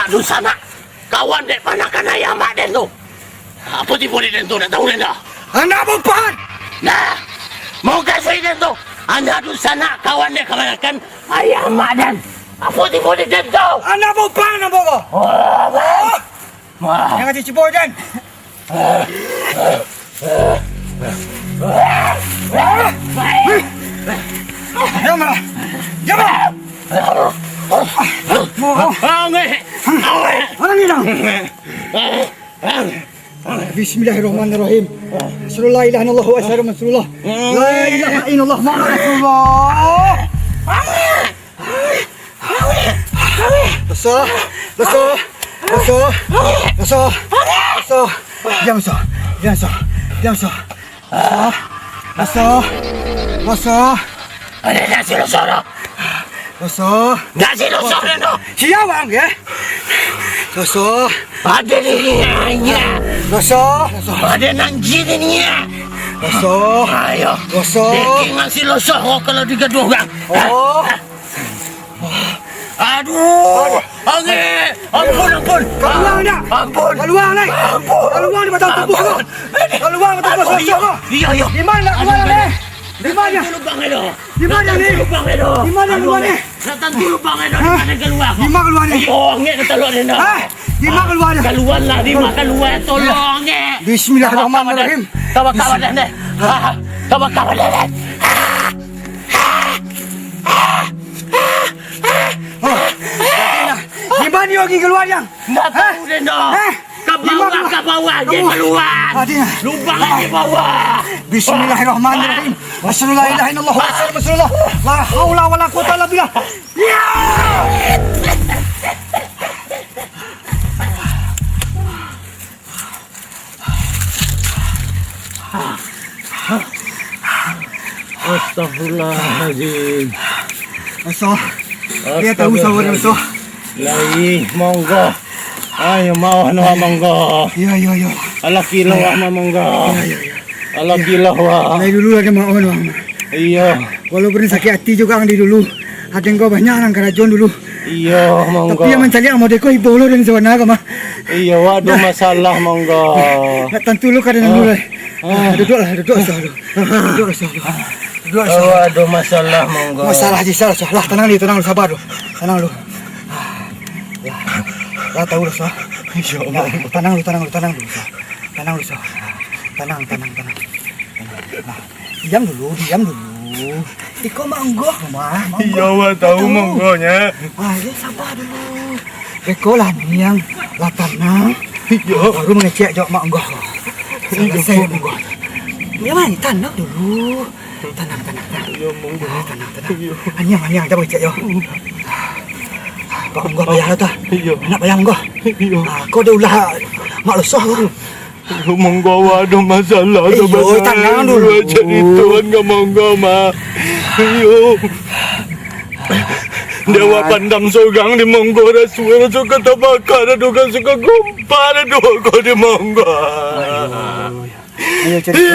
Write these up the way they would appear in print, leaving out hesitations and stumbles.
tu sana. Kawan dek panakan ayam mak den tu. Apa tipu den tu nak tahu den dah? Anak berpan. Nah, mau kasih den tu. Anak tu sana kawan dek panakan ayam mak den. Apa tipu den tu? Anak berpan nak bawa. Jangan cicipur den. Jangan. Jangan. Bismillahirrahmanirrahim. La ilaha illallah wa asyhadu anna Rasulullah. La ilaha illallah Muhammad Rasulullah. Besar. Jangan Ada nasi losor. Nasi losor no. Siawang ya. Besar. Ada ni nya. Besar. Ada nanji ni nya. Besar. Ayo. Daging nasi losor kalau 3 orang. Oh. Aduh. Angin. Ampun. Keluar dah. Ampun. Keluar ni. Keluar ni batang tubuh kau. Keluar batang tubuh kau. Iya. Di mana keluar ni? Di mana? Lubang itu. Di mana ni? Lubang itu. Di mana keluar ni? Datang tu lubang itu. Di mana keluar? Di mana keluar ni? Oh, ngek ketelok ni dah. Ha? Di mana keluar ni? Keluar lah, di mana keluar. Tolong ngek. Bismillahirrahmanirrahim. Tawakal dah. Tawakal dah. Di mana lagi keluar yang? Tak tahu dia dah. Ke bawah dia keluar. Lubang di bawah. Bismillahirrahmanirrahim. Asyhadu la ilaha illallah wa asyhadu anna Rasulullah. La haula wala quwwata illa billah. Ya! Astaghfirullahaladzim. Asal. Dia tahu sawar asal. Lai monggo. Ayo mau no monggo. Ya. Ala kilo monggo. Ala kilo wa. Dari dulu lagi mau no. Iya. Walaupun sakit hati juga di dulu. Ada engkau banyak orang kerajaan dulu. Iya monggo. Tapi yang mencari amade ko ibolo dan sewana kama. Iya waduh masalah monggo. Nak tentu lu kadang dulu. Duduk asal. Waduh masalah monggo. Masalah je salah. Tenang lu sabar lu. Tenang lu. Ya tahu lu sah. Insyaallah. Tenang lu. Tenang. Diam dulu. Iko manggo mah. Iya wa tahu monggonya. Ya sabar dulu. Iko lah ni yang lapangna. Iya. Baru mengecek jawab manggo. Iya manggo. Ya mah tenang dulu. Tenang. Iya monggo. Tenang. Anyang dah cek yo. Kau enggak bayar dah. Iya. Nak bayar enggak? Iya. Kau dah ulah mak lesah tu. Iya monggo ada masalah Iyo, tenang dulu. Jadi tuan ke monggo mah. Iyo. Dewa pandam sogang di monggo rasuah suka tabakar duga suka gumpar duga di monggo. Ayo cerita.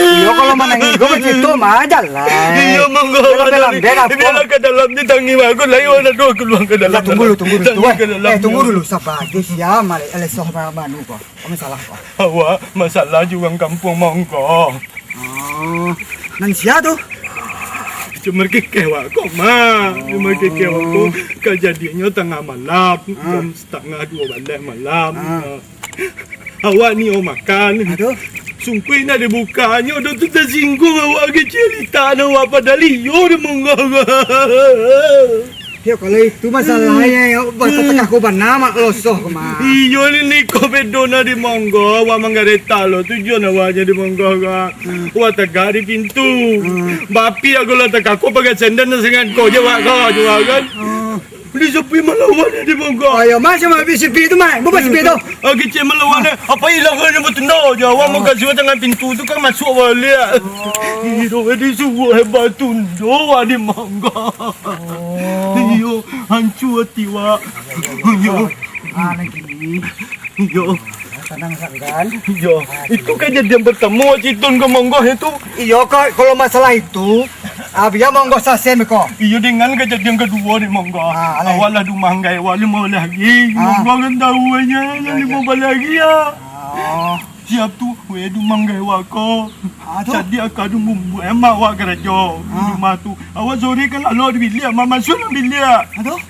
Iyo kalau menangis gue begitu mah jalan. Iya monggo. Biarlah ke dalam ni tangi aku lagi ada dua keluar ke dalam. Tunggu dulu. Tunggu dulu sabar. Dia siap malik elesah manu kau. Kau salah kau. Awak masalah juga kampung monggo. Nang siapa tu? Cuma kekewa kok mah. Cuma kekewa kok kejadiannya tengah malam. Jam 1:30 balik malam. Awak ni makan. Aduh. Sungkuin ada bukanya. Dah tu tersinggung awak ke cerita. Awak pada liur monggo. Dia kalau itu masalahnya bertetangah kau bernama losoh kemana? Iyo ni kau bedona di monggo. Awak menggareta lo. Tujuan awaknya di monggo ka. Awak tegak di pintu. Bapi aku lah tegak. Kau pakai senden dan sengat kau jawab kau juga kan. Beli sepi melawan di monggo. Ayo masih habis sepi tu mai. Bukan sepi tu. Kecil melawan apa hilang kan betul je. Awak mau kasih tengah pintu tu kan masuk balik. Iyo disuruh hebat tundo di monggo. Iyo hancur hati wak. Iyo. Lagi. Iyo. Tenang sangan. Iyo. Itu kejadian pertama Citun ke monggo itu. Iyo kalau masalah itu biar monggo sasen beko. Iyo dengan kejadian kedua ni monggo. Alai. Awal lah dumanggai, awal mau lagi. Monggo kan tahu aja, yang mau lagi ya. Oh. Siap tu, we dumanggai wako. Tu. Jadi akadu bumbu emak wak kerja. Rumah tu. Awak sore kan lalu di bilik, mama suruh bilik. Aduh.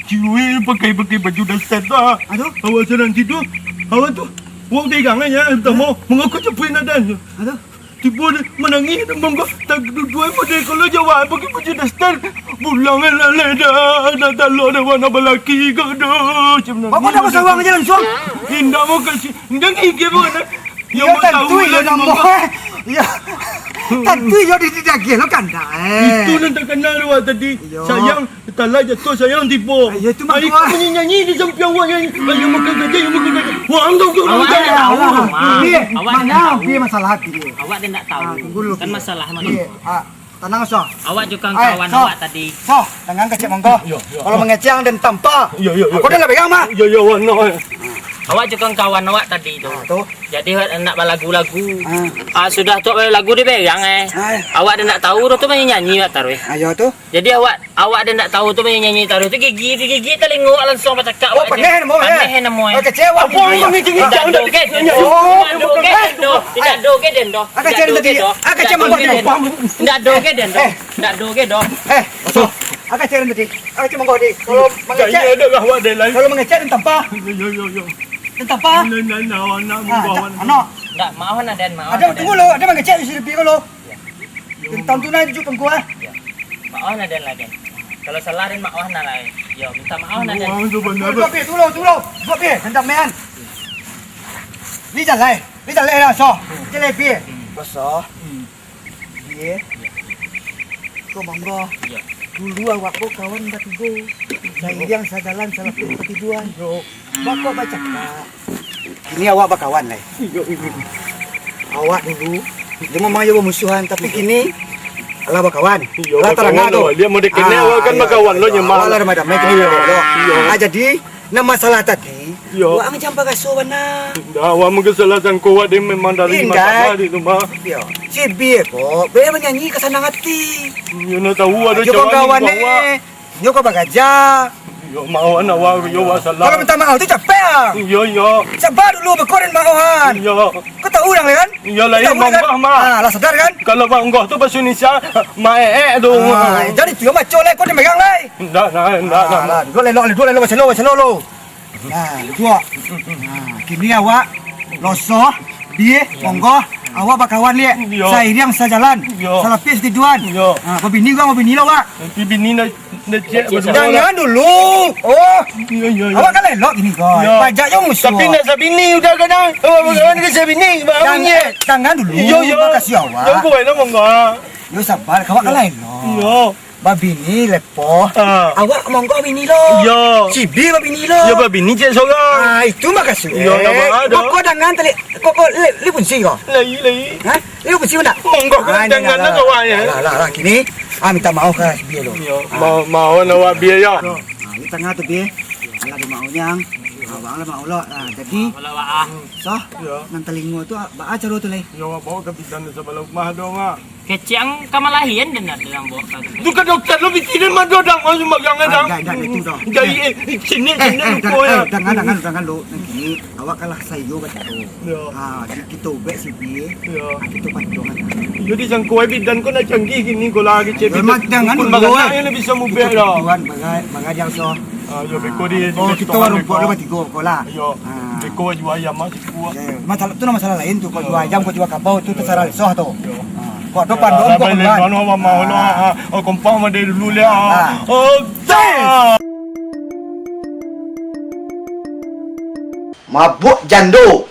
Ciwi pakai baju dasar dah. Aduh. Awak sedang tidur. Awak tu, wang pegang aja. Tamu, mengaku cepuin ada. Aduh. Tiba dia menangis dan bangga. Tak dua model kalau jawab pakai baju dasar. Pulang lalai dah. Dah lalu dah warna belaki ke dah. Apa dah pasal wang jalan suang? Indah mau kasih. Indah gigi pun. Ya tentu ya nombor. Ya. Tentu ya tidak gila kan dah. Itu yang tak kenal awak tadi. Yo. Sayang, talak jatuh sayang tipu. Ya, itu mak Aik gua. nyanyi di samping awak nyanyi. Ayo makan kerja, ayo makan kerja. Wah, angkau kau Awak makan. dah tahu, Mak. Dia, Awak mana dah tahu. dia masalah hati dia. Awak dia nak tahu. Tunggu dulu. Kan masalah mana? Dia, tenang so. Awak juga Ai, kawan so. awak tadi. So, dengan kecil monggo. Ya, ya. Kalau mengecang dan tanpa. Ya, ya, ya. Aku dah lah pegang mak. Ya, ya, warna. Awak juga kawan awak tadi tu. Tu. Jadi nak berlagu-lagu. Ah. Sudah tu lagu dia pegang Ai. Awak dia nak tahu tu main nyanyi tak taruh. Ayo tu. Jadi awak dia nak tahu tu main nyanyi taruh tu gigi telingo langsung bercakap. Oh, pandai nama dia. Pandai nama. Oh, kecewa. Apa yang ni tinggi Tidak jauh do dah. ke? Oh, Tidak do ke den do. Akan cari tadi. Akan cari monggo. Tidak do ke den do. Tidak do ke do. So. Akan cari tadi. Akan cari monggo di. Kalau mengecek. Kaya ada lah awak dia lain. Kalau mengecek dan tanpa. Ya, ya, ya. Dan tanpa. Nah, warna monggo. Anak. Tak maaf nak den maaf. Ada tunggu lo. Ada mengecek di sini kalau. Tentang tu naik tujuh pengku Maaf nak den lagi. Kalau salah den maaf nak lagi. Yo minta maaf nak den. Wah, tu benar. Tunggu. Buat pi. Hendak mean. Ni jalan. Ni jalan dah so. Jalan pi. Besar. Dia. Kau monggo. Ya. Dulu awak kau kawan dah tidur. Saya yang saya jalan salah ketiduran. Bako baca. Kini awak berkawan lah. Awak dulu dia memang dia bermusuhan tapi kini ala berkawan. Ala terangah tu. Dia mau dikenal awak kan berkawan lo nyemak. Ala dah macam kini lo. Jadi nama masalah tadi. Yo. Awak macam bagaso mana? Dah awak mungkin salah sangka awak dia memang dari masalah di rumah. Yo. Si biar kok, biar menyanyi kesenangan hati. You nak tahu ada Yo kawan ni. Yo kau bagaja. Yo mau anak awak yo masalah. Kalau minta maaf tu capek ah. Yo yo. Sabar dulu berkoren maafan. Yo. Kau tahu orang kan? Yo lain Kau tahu kan? bangga mah. Lah sadar kan? Kalau bangga tu bahasa Indonesia mae tu. Jadi tu macam le kau ni megang le. Ndak. Lah, dua le lo macam lo. Nah, dua. Kini awak losoh dia monggo awak berkawan liat. Yo. Saya yang sejalan. Yo. Salah pis tiduan. Yo. Babini gua babini lo wak. Nanti bini nak cek Jangan dulu. Oh, Yo. awak kan lelok gini kau. Yo. Pajak yang musuh. Tapi nak sabini udah kadang. Oh, bagaimana ke sabini? Jangan dulu. Yo. Makasih awak. Yo kau nak monggo. Yo sabar, kau kan lelok. Yo. Babini lepo. Ah. Awak monggo bini lo. Yo. Cibi babini lo. Yo bini cek seorang. Itu makasih. Yo, nama ada. Kok dengan tadi kok li punci kok. Lai. Ha? Li punci mana? Monggo kan jangan nak kawan ya. Lah kini minta maaf ke biar lo. Yo, mau nak awak biaya. Di tengah tu biar. Ala di maunya. Abang lah mau lo. Jadi Kalau awak so Yo. nang telingo tu ba acara tu lai. Yo bawa kapitan sebelah rumah dong ah. keciang kamalahian dan nak dalam bawa Tu kan doktor lo bikin mana dong masuk magang dong. Jangan itu dah. Jadi sini lupa ya. Jangan lo. Nang kini awak kalah sayo baca tu. Yo. Kita ubek si biar. Yo. Kita panjongan. Jadi sang kau bidan kau nak canggih gini kau lagi cek. Memang jangan pun dulu, magang yang lebih semua biar dah. Tuan bagai yang so. Yo beko dia. Oh kita warung buat lepas tiga kola. Yo. Beko jual ayam masih kuat. Masalah tu masalah lain tu. Kau jual ayam, kau jual kabau tu terserah soh tu. Kau depan Dah dong kau balik keluar. mana awak mau lah. Oh kompang mana dulu lah. Ah. Oh dah. Mabuk jando.